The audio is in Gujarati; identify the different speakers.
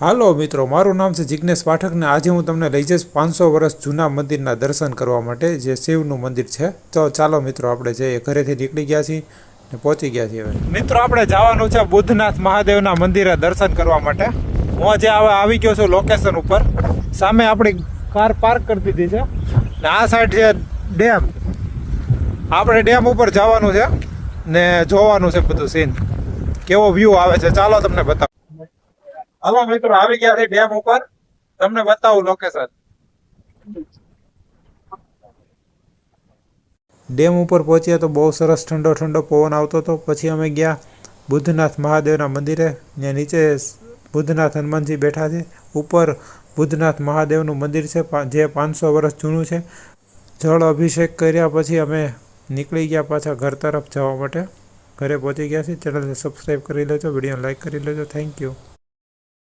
Speaker 1: હાલો મિત્રો, મારું નામ છે જિગ્નેશ પાઠક ને આજે હું તમને લઈ જઈશ 500 વર્ષ જૂના મંદિરના દર્શન કરવા માટે, જે શિવનું મંદિર છે। તો ચાલો મિત્રો, આપણે જઈએ। ઘરેથી નીકળી ગયા છીએ ને પહોંચી ગયા છીએ। મિત્રો, આપણે જવાનું છે બુદ્ધનાથ મહાદેવના મંદિરે દર્શન કરવા માટે। હું જે આવી ગયો છું લોકેશન ઉપર। સામે આપણી કાર પાર્ક કરી દીધી છે ને આ સાઈડ છે ડેમ। આપણે ડેમ ઉપર જવાનું છે ને જોવાનું છે બધું સીન, કેવો વ્યૂ આવે છે। ચાલો તમને બતાવું। હલો મિત્રો, આવી ગયા છે ડેમ ઉપર, તમને બતાવું લોકેશન। ડેમ ઉપર પહોંચ્યા તો બહુ સરસ ઠંડો ઠંડો પવન આવતો હતો। પછી અમે ગયા બુદ્ધનાથ મહાદેવના મંદિરે। ત્યાં નીચે બુદ્ધનાથ હનુમાનજી બેઠા છે, ઉપર બુદ્ધનાથ મહાદેવનું મંદિર છે જે 500 વર્ષ જૂનું છે। જળ અભિષેક કર્યા પછી અમે નીકળી ગયા પાછા ઘર તરફ જવા માટે। ઘરે પહોંચી ગયા છીએ। ચેનલને સબસ્ક્રાઈબ કરી લેજો, વિડીયોને લાઈક કરી લેજો। Thank you.